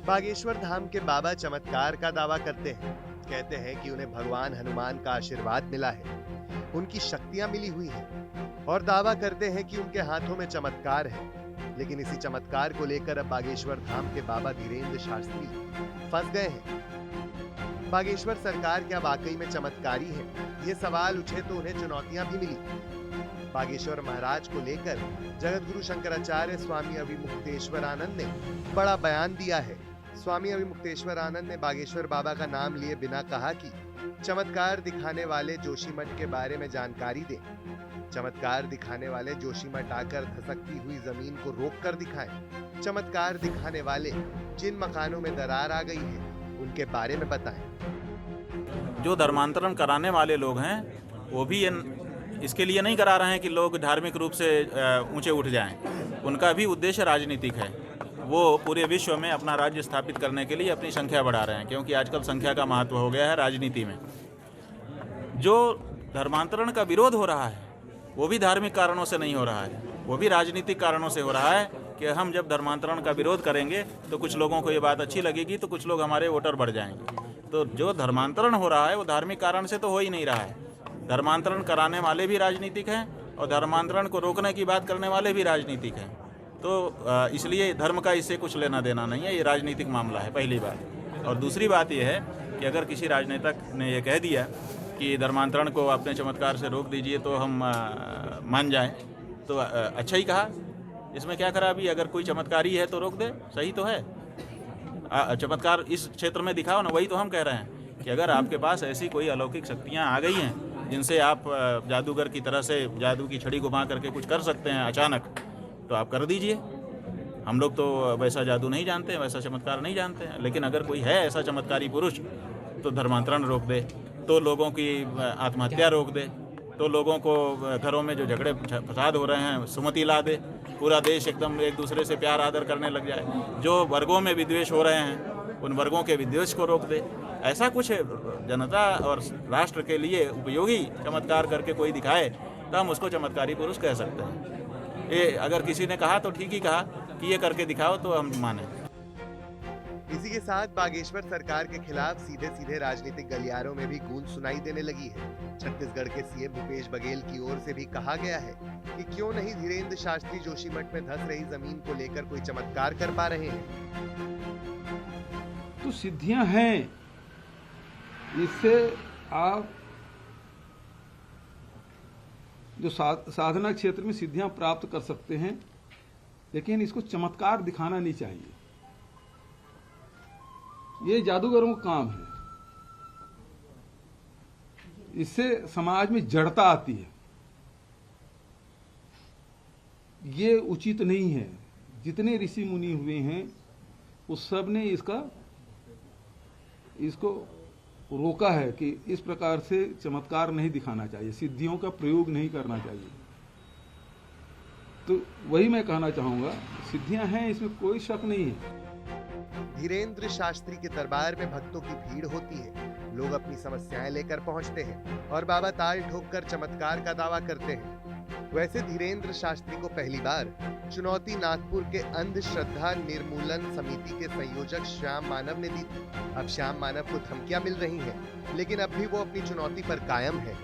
बागेश्वर धाम के बाबा चमत्कार का दावा करते हैं। कहते हैं कि उन्हें भगवान हनुमान का आशीर्वाद मिला है, उनकी शक्तियां मिली हुई हैं और दावा करते हैं कि उनके हाथों में चमत्कार है। लेकिन इसी चमत्कार को लेकर अब बागेश्वर धाम के बाबा धीरेन्द्र शास्त्री फंस गए हैं। बागेश्वर सरकार क्या वाकई में चमत्कारी है? ये सवाल उठे तो उन्हें चुनौतियां भी मिली। बागेश्वर महाराज को लेकर जगतगुरु शंकराचार्य स्वामी अभिमुक्तेश्वर आनंद ने बड़ा बयान दिया है। स्वामी अभिमुक्तेश्वर आनंद ने बागेश्वर बाबा का नाम लिए बिना कहा कि चमत्कार दिखाने वाले जोशीमठ के बारे में जानकारी दें। चमत्कार दिखाने वाले जोशीमठ आकर धसकती हुई जमीन को रोक कर दिखाएं। चमत्कार दिखाने वाले जिन मकानों में दरार आ गई है उनके बारे में बताएं। जो धर्मांतरण कराने वाले लोग हैं वो भी इसके लिए नहीं करा रहे हैं कि लोग धार्मिक रूप से ऊंचे उठ जाएं। उनका भी उद्देश्य राजनीतिक है। वो पूरे विश्व में अपना राज्य स्थापित करने के लिए अपनी संख्या बढ़ा रहे हैं, क्योंकि आजकल संख्या का महत्व हो गया है राजनीति में। जो धर्मांतरण का विरोध हो रहा है वो भी धार्मिक कारणों से नहीं हो रहा है, वो भी राजनीतिक कारणों से हो रहा है कि हम जब धर्मांतरण का विरोध करेंगे तो कुछ लोगों को ये बात अच्छी लगेगी, तो कुछ लोग हमारे वोटर बढ़ जाएंगे। तो जो धर्मांतरण हो रहा है वो धार्मिक कारण से तो हो ही नहीं रहा है। धर्मांतरण कराने वाले भी राजनीतिक हैं और धर्मांतरण को रोकने की बात करने वाले भी राजनीतिक हैं। तो इसलिए धर्म का इससे कुछ लेना देना नहीं है, ये राजनीतिक मामला है, पहली बात। और दूसरी बात ये है कि अगर किसी राजनेता ने ये कह दिया कि धर्मांतरण को अपने चमत्कार से रोक दीजिए तो हम मान जाएं, तो अच्छा ही कहा। इसमें क्या खराबी? अगर कोई चमत्कारी है तो रोक दे, सही तो है। चमत्कार इस क्षेत्र में दिखाओ ना, वही तो हम कह रहे हैं कि अगर आपके पास ऐसी कोई अलौकिक शक्तियाँ आ गई हैं जिनसे आप जादूगर की तरह से जादू की छड़ी घुमा करके कुछ कर सकते हैं अचानक, तो आप कर दीजिए। हम लोग तो वैसा जादू नहीं जानते हैं, वैसा चमत्कार नहीं जानते हैं। लेकिन अगर कोई है ऐसा चमत्कारी पुरुष तो धर्मांतरण रोक दे, तो लोगों की आत्महत्या रोक दे, तो लोगों को घरों में जो झगड़े फसाद हो रहे हैं सुमति ला दे, पूरा देश एकदम एक दूसरे से प्यार आदर करने लग जाए, जो वर्गों में विद्वेष हो रहे हैं उन वर्गों के विद्वेष को रोक दे। ऐसा कुछ जनता और राष्ट्र के लिए उपयोगी चमत्कार करके कोई दिखाए तो हम उसको चमत्कारी पुरुष कह सकते हैं। ये अगर किसी ने कहा तो ठीक ही कहा कि ये करके दिखाओ तो हम माने। इसी के साथ बागेश्वर सरकार के खिलाफ सीधे सीधे राजनीतिक गलियारों में भी गूंज सुनाई देने लगी है। छत्तीसगढ़ के सीएम भूपेश बघेल की ओर से भी कहा गया है कि क्यों नहीं धीरेन्द्र शास्त्री जोशीमठ में धंस रही जमीन को लेकर कोई चमत्कार कर पा रहे हैं। तो सिद्धियां हैं, इससे आप जो साधना क्षेत्र में सिद्धियां प्राप्त कर सकते हैं, लेकिन इसको चमत्कार दिखाना नहीं चाहिए। ये जादूगरों का काम है, इससे समाज में जड़ता आती है, ये उचित नहीं है। जितने ऋषि मुनि हुए हैं उस सब ने इसको रोका है कि इस प्रकार से चमत्कार नहीं दिखाना चाहिए, सिद्धियों का प्रयोग नहीं करना चाहिए। तो वही मैं कहना चाहूंगा, सिद्धियां हैं, इसमें कोई शक नहीं है। धीरेन्द्र शास्त्री के दरबार में भक्तों की भीड़ होती है। लोग अपनी समस्याएं लेकर पहुंचते हैं और बाबा ताल ठोककर चमत्कार का दावा करते हैं। वैसे धीरेन्द्र शास्त्री को पहली बार चुनौती नागपुर के अंधश्रद्धा निर्मूलन समिति के संयोजक श्याम मानव ने दी थी। अब श्याम मानव को धमकियां मिल रही हैं, लेकिन अब भी वो अपनी चुनौती पर कायम है।